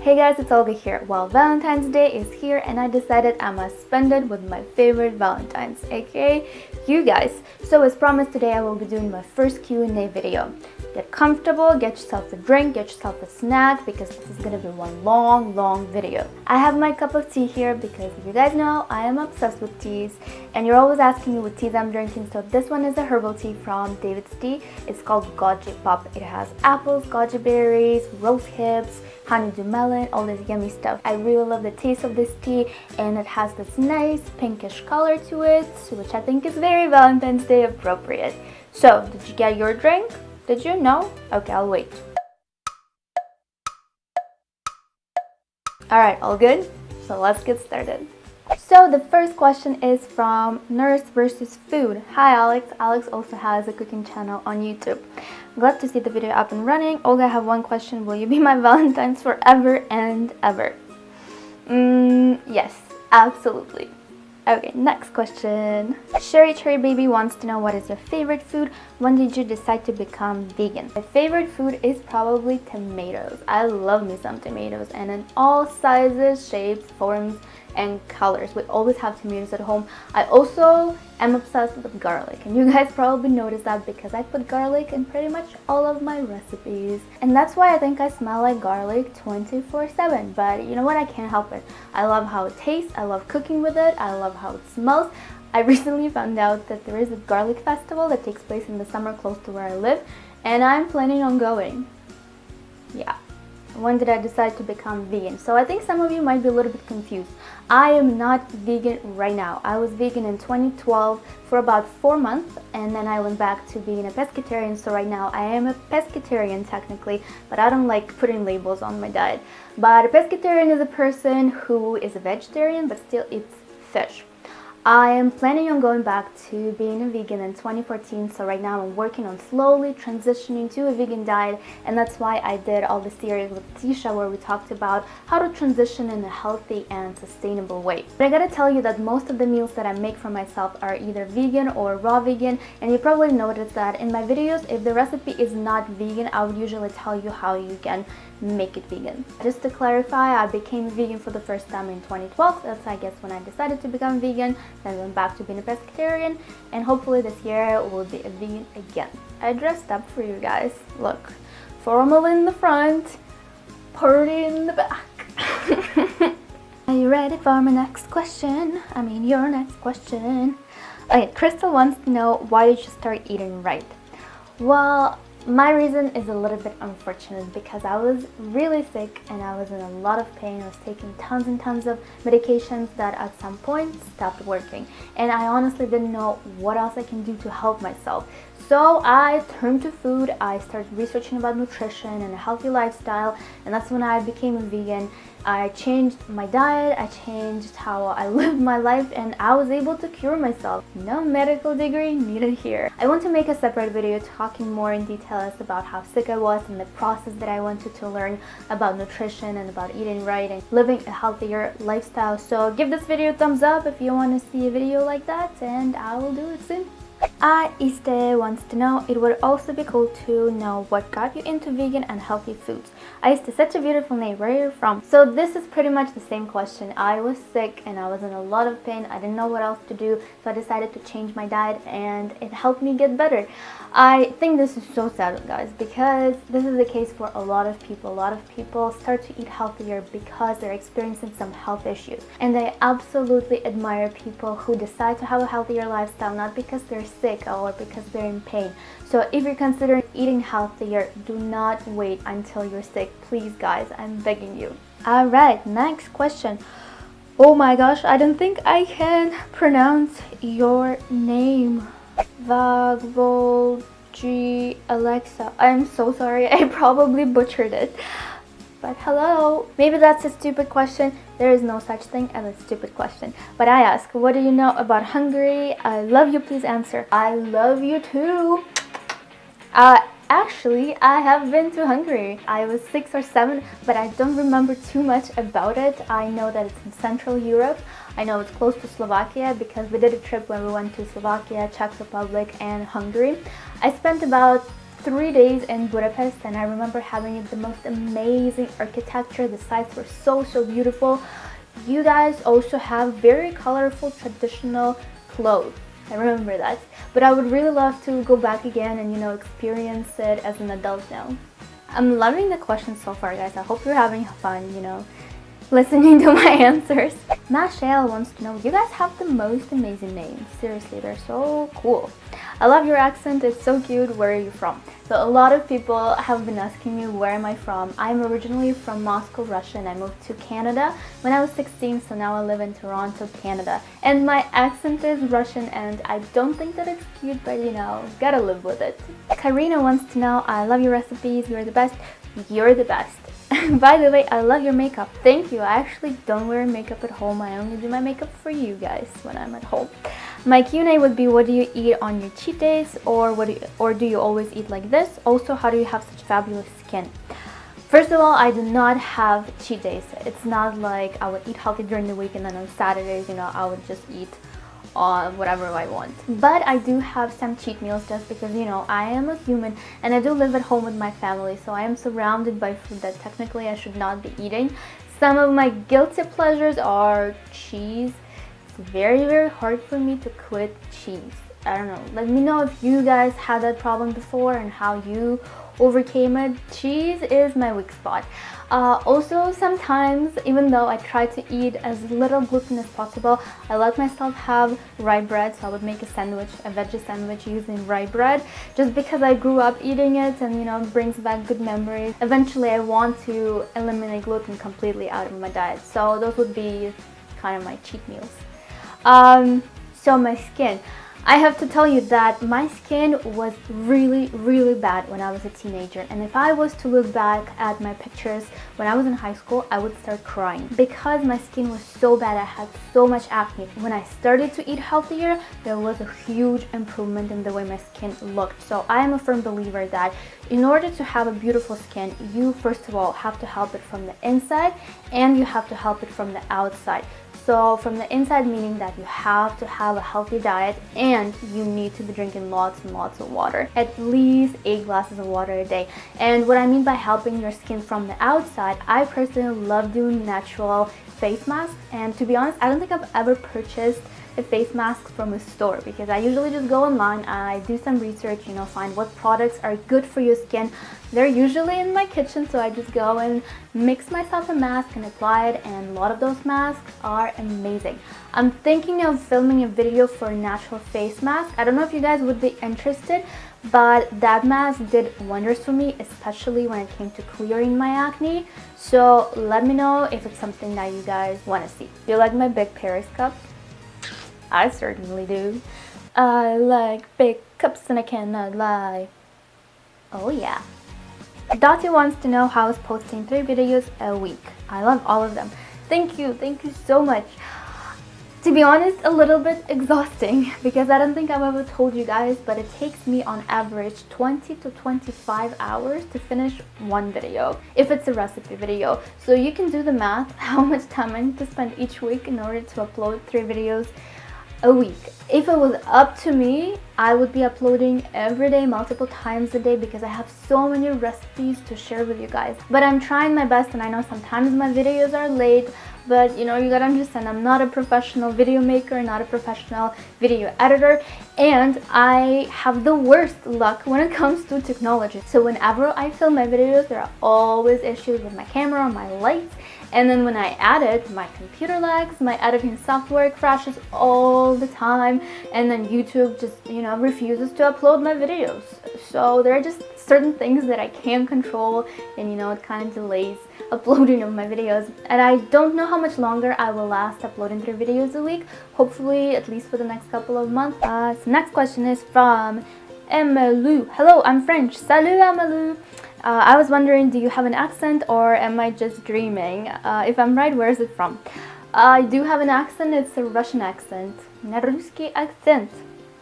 Hey guys, it's Olga here. Well, Valentine's Day is here and I decided I must spend it with my favorite Valentines, aka you guys. So as promised, today I will be doing my first Q&A video. Get comfortable, get yourself a drink, get yourself a snack because this is gonna be one long video. I have my cup of tea here because you guys know I am obsessed with teas and you're always asking me what teas I'm drinking. So this one is a herbal tea from David's Tea. It's called Goji Pop. It has apples, goji berries, rose hips, honeydew melon, all this yummy stuff. I really love the taste of this tea and it has this nice pinkish color to it, which I think is very Valentine's Day appropriate. So, did you get your drink? Did you? No? Okay, I'll wait. Alright, all good? So let's get started. So the first question is from Nurse vs. Food. Hi Alex. Alex also has a cooking channel on YouTube. Glad to see the video up and running. Olga, I have one question. Will you be my Valentine's forever and ever? Yes, absolutely. Okay, next question. Sherry Cherry Baby wants to know what is your favorite food? When did you decide to become vegan? My favorite food is probably tomatoes. I love me some tomatoes and in all sizes, shapes, forms, and colors. We always have tomatoes at home. I also am obsessed with garlic and you guys probably noticed that because I put garlic in pretty much all of my recipes, and that's why I think I smell like garlic 24/7. But you know what, I can't help it. I love how it tastes, I love cooking with it, I love how it smells. I recently found out that there is a garlic festival that takes place in the summer close to where I live and I'm planning on going. Yeah. When did I decide to become vegan? So I think some of you might be a little bit confused. I am not vegan right now. I was vegan in 2012 for about 4 months and then I went back to being a pescatarian. So right now I am a pescatarian technically, but I don't like putting labels on my diet. But a pescatarian is a person who is a vegetarian but still eats fish. I am planning on going back to being a vegan in 2014, so right now I'm working on slowly transitioning to a vegan diet, and that's why I did all the series with Tisha where we talked about how to transition in a healthy and sustainable way. But I gotta tell you that most of the meals that I make for myself are either vegan or raw vegan, and you probably noticed that in my videos, if the recipe is not vegan, I would usually tell you how you can make it vegan. Just to clarify, I became vegan for the first time in 2012. That's I guess when I decided to become vegan, then went back to being a pescatarian, and hopefully this year will be a vegan again. I dressed up for you guys. Look, formal in the front, party in the back. Are you ready for my next question? I mean your next question. Okay, Crystal wants to know, why did you start eating right? Well, my reason is a little bit unfortunate because I was really sick and I was in a lot of pain. I was taking tons and tons of medications that at some point stopped working. And I honestly didn't know what else I can do to help myself. So I turned to food. I started researching about nutrition and a healthy lifestyle, and that's when I became a vegan. I changed my diet, I changed how I lived my life, and I was able to cure myself. No medical degree needed here. I want to make a separate video talking more in details about how sick I was and the process that I wanted to learn about nutrition and about eating right and living a healthier lifestyle. So give this video a thumbs up if you want to see a video like that, and I will do it soon. Aiste wants to know, it would also be cool to know what got you into vegan and healthy foods. Aiste, such a beautiful name. Where are you from? So this is pretty much the same question. I was sick and I was in a lot of pain. I didn't know what else to do, so I decided to change my diet and it helped me get better. I think this is so sad, guys, because this is the case for a lot of people. A lot of people start to eat healthier because they're experiencing some health issues. And I absolutely admire people who decide to have a healthier lifestyle, not because they're sick or because they're in pain. So if you're considering eating healthier, do not wait until you're sick. Please, guys, I'm begging you. Alright, next question. Oh my gosh, I don't think I can pronounce your name. Fablunch Alexa. I'm so sorry, I probably butchered it. But hello. Maybe that's a stupid question. There is no such thing as a stupid question. But I ask, what do you know about Hungary? I love you, please answer. I love you too. Actually, I have been to Hungary. I was 6 or 7, but I don't remember too much about it. I know that it's in Central Europe. I know it's close to Slovakia because we did a trip when we went to Slovakia, Czech Republic, and Hungary. I spent about 3 days in Budapest, and I remember having the most amazing architecture. The sites were so beautiful. You guys also have very colorful traditional clothes. I remember that. But I would really love to go back again and, you know, experience it as an adult now. I'm loving the questions so far, guys. I hope you're having fun, you know, listening to my answers. Michelle wants to know, you guys have the most amazing names. Seriously, they're so cool. I love your accent, it's so cute. Where are you from? So a lot of people have been asking me where am I from. I'm originally from Moscow, Russia, and I moved to Canada when I was 16, so now I live in Toronto, Canada. And my accent is Russian, and I don't think that it's cute, but you know, gotta live with it. Karina wants to know, I love your recipes, you're the best. You're the best. By the way, I love your makeup. Thank you. I actually don't wear makeup at home. I only do my makeup for you guys when I'm at home. My Q&A would be, what do you eat on your cheat days, or do you always eat like this? Also, how do you have such fabulous skin? First of all, I do not have cheat days. It's not like I would eat healthy during the week and then on Saturdays, you know, I would just eat whatever I want. But I do have some cheat meals just because, you know, I am a human and I do live at home with my family, so I am surrounded by food that technically I should not be eating. Some of my guilty pleasures are cheese. It's very hard for me to quit cheese. I don't know. Let me know if you guys had that problem before and how you overcame it. Cheese is my weak spot. Also, sometimes, even though I try to eat as little gluten as possible, I let myself have rye bread. So I would make a sandwich, a veggie sandwich using rye bread, just because I grew up eating it and, you know, it brings back good memories. Eventually, I want to eliminate gluten completely out of my diet. So those would be kind of my cheat meals. So my skin. I have to tell you that my skin was really bad when I was a teenager, and if I was to look back at my pictures when I was in high school, I would start crying because my skin was so bad. I had so much acne. When I started to eat healthier, there was a huge improvement in the way my skin looked. So I am a firm believer that in order to have a beautiful skin, you first of all have to help it from the inside and you have to help it from the outside. So from the inside, meaning that you have to have a healthy diet and you need to be drinking lots and lots of water, at least 8 glasses of water a day. And what I mean by helping your skin from the outside, I personally love doing natural face masks, and to be honest, I don't think I've ever purchased a face mask from a store because I usually just go online, I do some research, you know, find what products are good for your skin. They're usually in my kitchen, so I just go and mix myself a mask and apply it, and a lot of those masks are amazing. I'm thinking of filming a video for a natural face mask. I don't know if you guys would be interested, but that mask did wonders for me, especially when it came to clearing my acne. So let me know if it's something that you guys want to see. Do you like my big Paris cup? I certainly do. I like big cups and I cannot lie. Oh yeah. Dottie wants to know how is posting 3 videos a week. I love all of them. Thank you so much. To be honest, a little bit exhausting because I don't think I've ever told you guys, but it takes me on average 20 to 25 hours to finish one video, if it's a recipe video. So you can do the math, how much time I need to spend each week in order to upload 3 videos a week. If it was up to me, I would be uploading every day, multiple times a day, because I have so many recipes to share with you guys. But I'm trying my best, and I know sometimes my videos are late, but you know, you gotta understand, I'm not a professional video maker, not a professional video editor, and I have the worst luck when it comes to technology. So whenever I film my videos, there are always issues with my camera, my lights, and then when I edit, my computer lags, my editing software crashes all the time, and then YouTube just, you know, refuses to upload my videos. So there are just certain things that I can't control, and you know, it kind of delays uploading of my videos. And I don't know how much longer I will last uploading 3 videos a week, hopefully at least for the next couple of months. So next question is from Emelou. Hello, I'm French. Salut Emelou. I was wondering, do you have an accent or am I just dreaming? If I'm right, where is it from? I do have an accent. It's a Russian accent. Na ruski accent.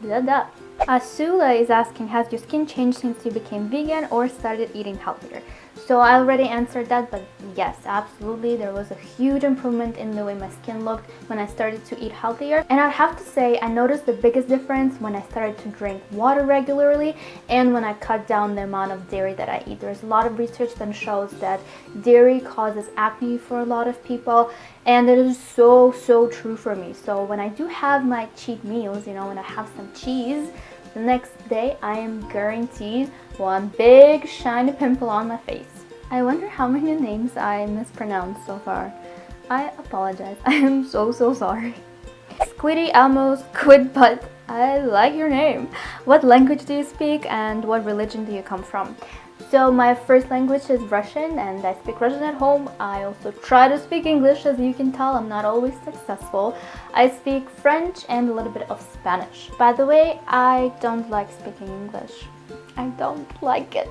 Da-da. Asula is asking, has your skin changed since you became vegan or started eating healthier? So I already answered that, but yes, absolutely, there was a huge improvement in the way my skin looked when I started to eat healthier. And I'd have to say I noticed the biggest difference when I started to drink water regularly and when I cut down the amount of dairy that I eat. There's a lot of research that shows that dairy causes acne for a lot of people, and it is so true for me. So when I do have my cheat meals, you know, when I have some cheese, the next day I am guaranteed one big shiny pimple on my face. I wonder how many names I mispronounced so far. I apologize. I am so sorry. Squiddy Elmo Squid Butt, I like your name. What language do you speak and what religion do you come from? So my first language is Russian and I speak Russian at home. I also try to speak English. As you can tell, I'm not always successful. I speak French and a little bit of Spanish. By the way, I don't like speaking English. I don't like it.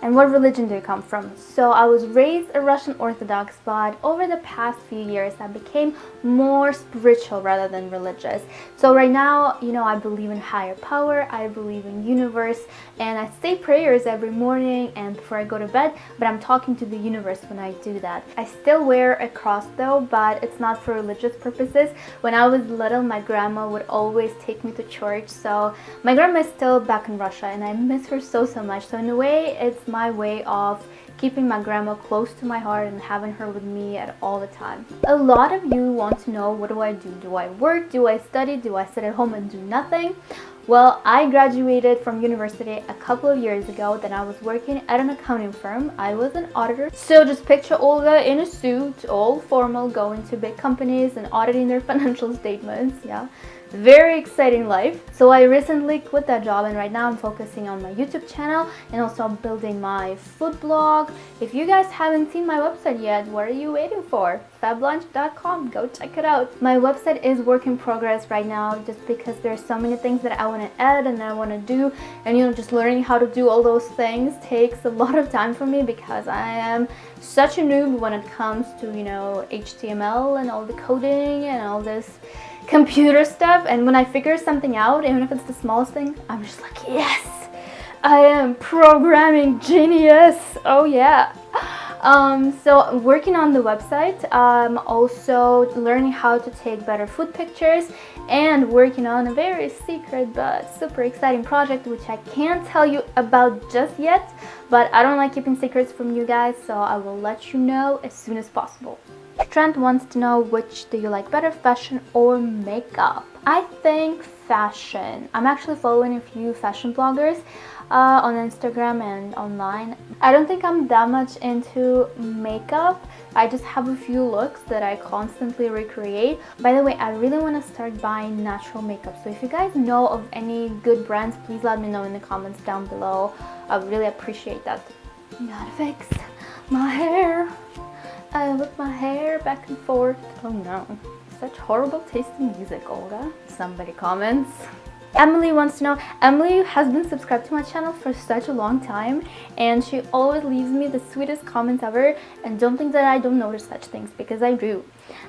And what religion do you come from? So I was raised a Russian Orthodox, but over the past few years I became more spiritual rather than religious. So right now, you know, I believe in higher power, I believe in universe, and I say prayers every morning and before I go to bed, but I'm talking to the universe when I do that. I still wear a cross though, but it's not for religious purposes. When I was little, my grandma would always take me to church. So my grandma is still back in Russia and I miss her so much. So in a way, it's my way of keeping my grandma close to my heart and having her with me at all the time. A lot of you want to know, what do I do? Do I work? Do I study? Do I sit at home and do nothing? Well, I graduated from university a couple of years ago. Then I was working at an accounting firm. I was an auditor. So just picture Olga in a suit, all formal, going to big companies and auditing their financial statements. Yeah. Very exciting life. So I recently quit that job and right now I'm focusing on my YouTube channel and also building my food blog. If you guys haven't seen my website yet, what are you waiting for? Fablunch.com, go check it out. My website is work in progress right now just because there's so many things that I want to add and I want to do, and you know, just learning how to do all those things takes a lot of time for me because I am such a noob when it comes to, you know, HTML and all the coding and all this computer stuff. And when I figure something out, even if it's the smallest thing, I'm just like, yes, I am programming genius. Oh yeah. So working on the website, also learning how to take better food pictures and working on a very secret but super exciting project which I can't tell you about just yet, but I don't like keeping secrets from you guys, so I will let you know as soon as possible. Trent wants to know, which do you like better, fashion or makeup? I think fashion. I'm actually following a few fashion bloggers on Instagram and online. I don't think I'm that much into makeup. I just have a few looks that I constantly recreate. By the way, I really want to start buying natural makeup. So if you guys know of any good brands, please let me know in the comments down below. I would really appreciate that. Gotta fix my hair. I whip my hair back and forth. Oh no, such horrible taste in music, Olga. Somebody comments. Emily wants to know, Emily has been subscribed to my channel for such a long time and she always leaves me the sweetest comments ever, and don't think that I don't notice such things because I do.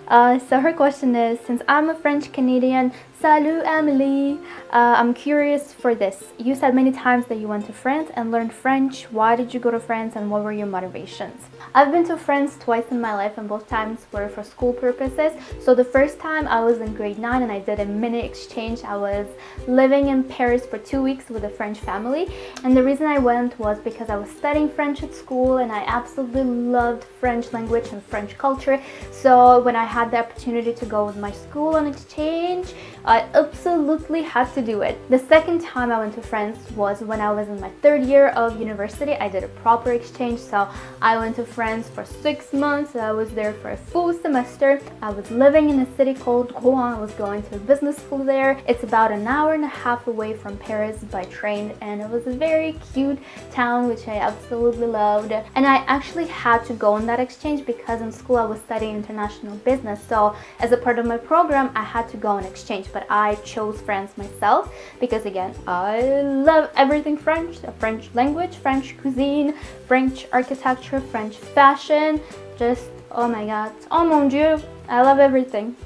So her question is, since I'm a French Canadian, salut Emily, I'm curious for this. You said many times that you went to France and learned French. Why did you go to France and what were your motivations? I've been to France twice in my life and both times were for school purposes. So the first time I was in grade 9 and I did a mini exchange. I was living in Paris for 2 weeks with a French family, and the reason I went was because I was studying French at school and I absolutely loved French language and French culture. So when I had the opportunity to go with my school on exchange, I absolutely had to do it. The second time I went to France was when I was in my 3rd year of university. I did a proper exchange, so I went to France for 6 months. I was there for a full semester. I was living in a city called Rouen. I was going to a business school there. It's about an hour and a half away from Paris by train, and it was a very cute town which I absolutely loved. And I actually had to go on that exchange because in school I was studying international business, so as a part of my program I had to go on exchange. But I chose France myself because, again, I love everything French. The French language, French cuisine, French architecture, French fashion. Just, oh my god, oh mon dieu, I love everything.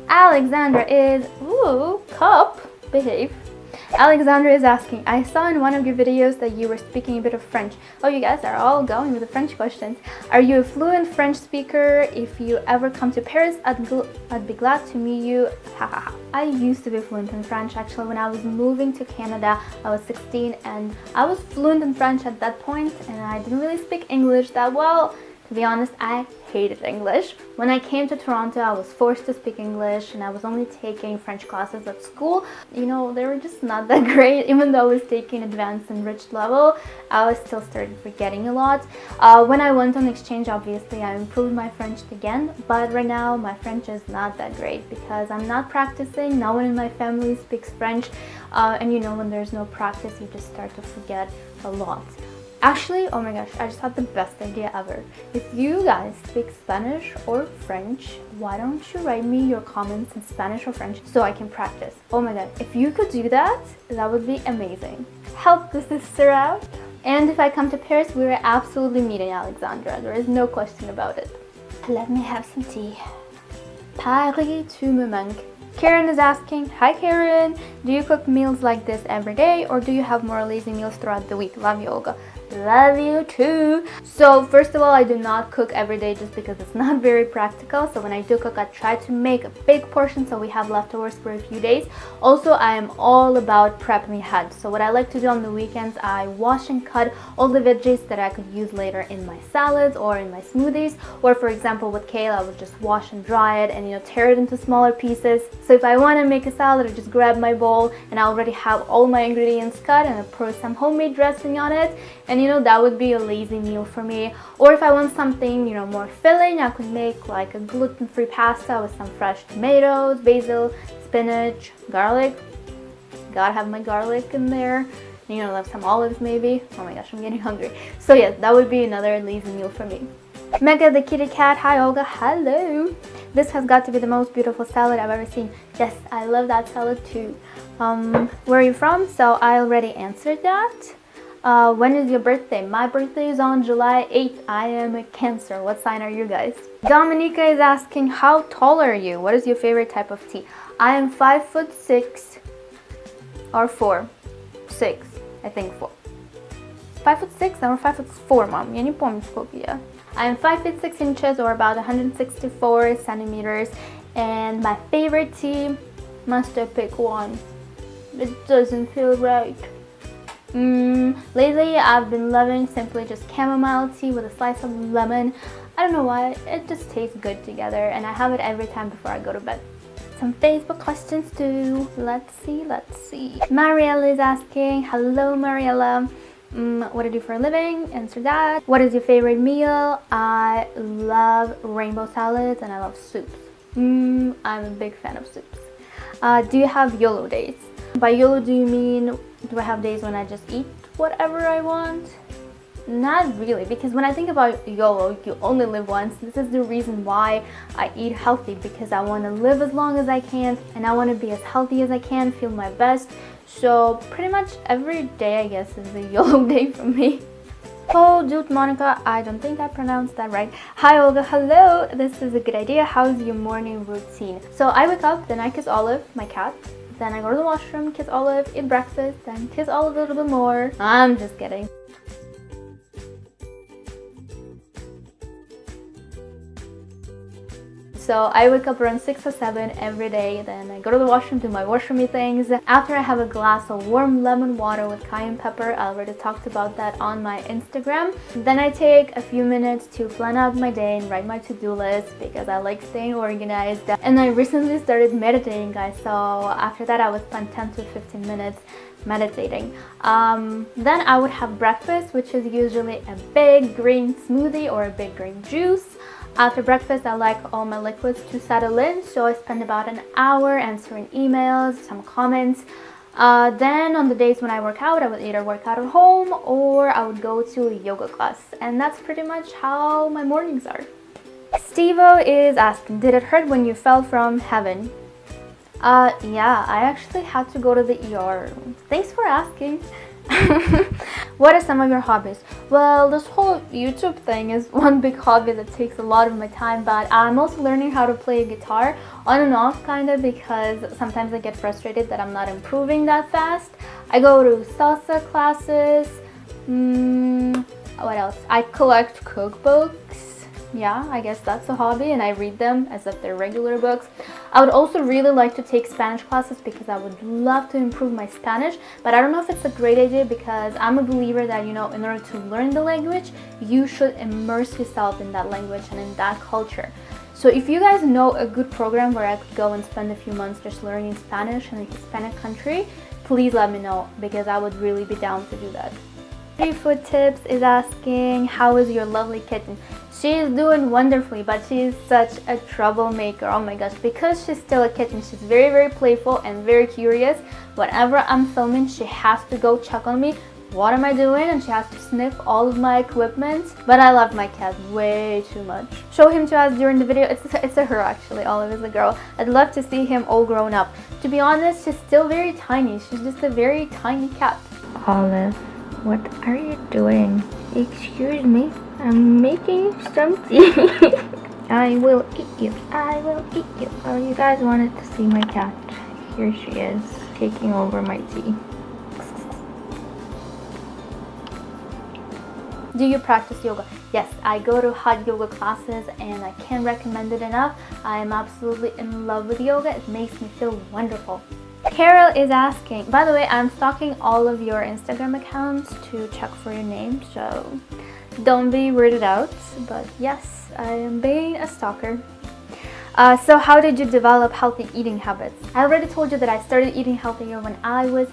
Alexandra is, ooh, cup, behave. Alexandra is asking, I saw in one of your videos that you were speaking a bit of French. Oh, you guys are all going with the French questions. Are you a fluent French speaker? If you ever come to Paris, I'd be glad to meet you. I used to be fluent in French. Actually, when I was moving to Canada, I was 16 and I was fluent in French at that point, and I didn't really speak English that well. To be honest, I hated English. When I came to Toronto, I was forced to speak English and I was only taking French classes at school. You know, they were just not that great. Even though I was taking advanced enriched level, I was still started forgetting a lot. When I went on exchange, obviously, I improved my French again. But right now, my French is not that great because I'm not practicing. No one in my family speaks French. And you know, when there's no practice, you just start to forget a lot. Actually, oh my gosh, I just had the best idea ever. If you guys speak Spanish or French, why don't you write me your comments in Spanish or French so I can practice? Oh my god, if you could do that, that would be amazing. Help the sister out. And if I come to Paris, we are absolutely meeting Alexandra. There is no question about it. Let me have some tea. Paris, tu me manques. Karen is asking, hi Karen, do you cook meals like this every day or do you have more lazy meals throughout the week? Love you, Olga. Love you too. So first of all, I do not cook every day just because it's not very practical. So when I do cook, I try to make a big portion so we have leftovers for a few days. Also, I am all about prepping ahead. So what I like to do on the weekends, I wash and cut all the veggies that I could use later in my salads or in my smoothies. Or for example, with kale, I would just wash and dry it and, you know, tear it into smaller pieces. So if I want to make a salad, I just grab my bowl and I already have all my ingredients cut and I pour some homemade dressing on it. And you know, that would be a lazy meal for me. Or if I want something, you know, more filling, I could make like a gluten-free pasta with some fresh tomatoes, basil, spinach, garlic. Gotta have my garlic in there. You know, like some olives maybe. Oh my gosh, I'm getting hungry. So yeah, that would be another lazy meal for me. Mega the kitty cat, hi Olga, hello. This has got to be the most beautiful salad I've ever seen. Yes, I love that salad too. Where are you from? So I already answered that. When is your birthday? My birthday is on July 8th. I am a Cancer. What sign are you guys? Dominica is asking, how tall are you? What is your favorite type of tea? I am 5'6" or 4. 6. I think 4. 5'6" or 5'4", mom. Я не помню сколько я. I am 5 feet 6 inches or about 164 centimeters. And my favorite tea, must I pick one? It doesn't feel right. Lately I've been loving simply just chamomile tea with a slice of lemon. I don't know why, it just tastes good together and I have it every time before I go to bed. Some Facebook questions too. Let's see. Mariella is asking, hello Mariella. What do you do for a living? Answer that. What is your favorite meal? I love rainbow salads and I love soups. I'm a big fan of soups. Do you have YOLO days? By YOLO, do you mean, do I have days when I just eat whatever I want? Not really, because when I think about YOLO, you only live once. This is the reason why I eat healthy, because I want to live as long as I can and I want to be as healthy as I can, feel my best. So pretty much every day, I guess, is a YOLO day for me. Oh, dude, Monica, I don't think I pronounced that right. Hi, Olga, hello. This is a good idea. How's your morning routine? So I wake up, then I kiss Olive, my cat. Then I go to the washroom, kiss Olive, eat breakfast, then kiss Olive a little bit more. I'm just kidding. So I wake up around 6 or 7 every day, then I go to the washroom, do my washroomy things. After I have a glass of warm lemon water with cayenne pepper, I already talked about that on my Instagram. Then I take a few minutes to plan out my day and write my to-do list because I like staying organized. And I recently started meditating, guys, so after that I would spend 10 to 15 minutes meditating. Then I would have breakfast, which is usually a big green smoothie or a big green juice. After breakfast, I like all my liquids to settle in, so I spend about an hour answering emails, some comments. Then on the days when I work out, I would either work out at home or I would go to a yoga class. And that's pretty much how my mornings are. Stevo is asking, did it hurt when you fell from heaven? Yeah, I actually had to go to the ER. Thanks for asking. What are some of your hobbies? Well, this whole YouTube thing is one big hobby that takes a lot of my time, but I'm also learning how to play guitar on and off kind of, because sometimes I get frustrated that I'm not improving that fast. I go to salsa classes. What else? I collect cookbooks. Yeah, I guess that's a hobby, and I read them as if they're regular books. I would also really like to take Spanish classes because I would love to improve my Spanish, but I don't know if it's a great idea because I'm a believer that, in order to learn the language, you should immerse yourself in that language and in that culture. So if you guys know a good program where I could go and spend a few months just learning Spanish in a Hispanic country, please let me know because I would really be down to do that. Food Tips is asking, how is your lovely kitten? She is doing wonderfully, but she is such a troublemaker. Oh my gosh, because she's still a kitten, she's very, very playful and very curious. Whenever I'm filming, she has to go check on me. What am I doing? And she has to sniff all of my equipment. But I love my cat way too much. Show him to us during the video. It's a her actually, Olive is a girl. I'd love to see him all grown up. To be honest, she's still very tiny. She's just a very tiny cat. Olive, what are you doing? Excuse me, I'm making some tea. I will eat you. I will eat you. Oh, you guys wanted to see my cat. Here she is, taking over my tea. Do you practice yoga? Yes, I go to hot yoga classes and I can't recommend it enough. I am absolutely in love with yoga. It makes me feel wonderful. Carol is asking, by the way, I'm stalking all of your Instagram accounts to check for your name, so don't be weirded out, but yes, I am being a stalker. So how did you develop healthy eating habits? I already told you that I started eating healthier when I was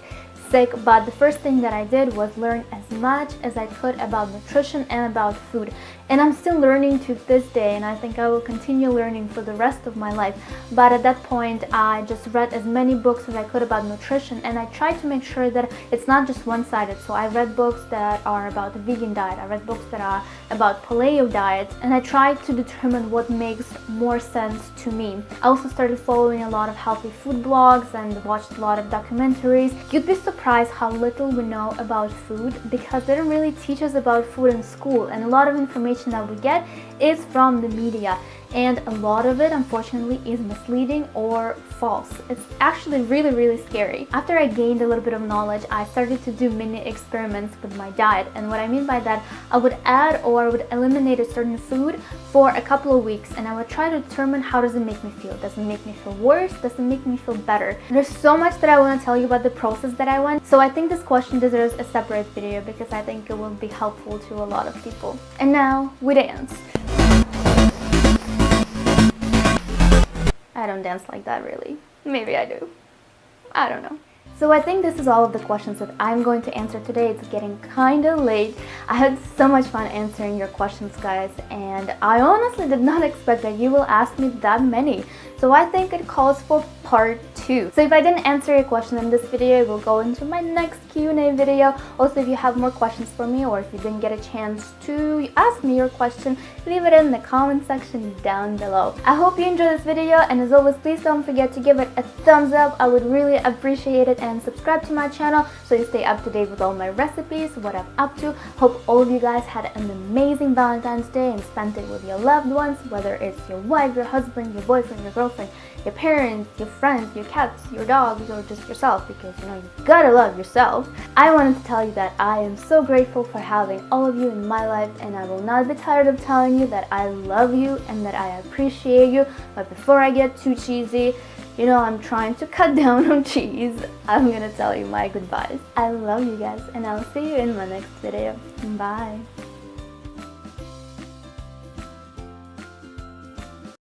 sick, but the first thing that I did was learn as much as I could about nutrition and about food. And I'm still learning to this day, and I think I will continue learning for the rest of my life. But at that point, I just read as many books as I could about nutrition, and I tried to make sure that it's not just one-sided. So I read books that are about the vegan diet, I read books that are about paleo diet, and I tried to determine what makes more sense to me. I also started following a lot of healthy food blogs and watched a lot of documentaries. You'd be surprised how little we know about food because they don't really teach us about food in school, and a lot of information that we get is from the media, and a lot of it unfortunately is misleading or false. It's actually really scary. After I gained a little bit of knowledge, I started to do mini experiments with my diet, and what I mean by that, I would add or I would eliminate a certain food for a couple of weeks, and I would try to determine how does it make me feel. Does it make me feel worse? Does it make me feel better? There's so much that I want to tell you about the process that I went, so I think this question deserves a separate video because I think it will be helpful to a lot of people. And now we dance. I don't dance like that really. Maybe I do. I don't know. So I think this is all of the questions that I'm going to answer today. It's getting kind of late. I had so much fun answering your questions, guys, and I honestly did not expect that you will ask me that many. So I think it calls for part 2. So if I didn't answer your question in this video, it will go into my next Q&A video. Also, if you have more questions for me or if you didn't get a chance to ask me your question, leave it in the comment section down below. I hope you enjoyed this video, and as always, please don't forget to give it a thumbs up. I would really appreciate it, and subscribe to my channel so you stay up to date with all my recipes, what I'm up to. Hope all of you guys had an amazing Valentine's Day and spent it with your loved ones, whether it's your wife, your husband, your boyfriend, your girlfriend, your parents, your friends, your cats, your dogs, or just yourself, because you gotta love yourself. I wanted to tell you that I am so grateful for having all of you in my life, and I will not be tired of telling you that I love you and that I appreciate you. But before I get too cheesy, I'm trying to cut down on cheese. I'm gonna tell you my goodbyes. I love you guys, and I'll see you in my next video. Bye.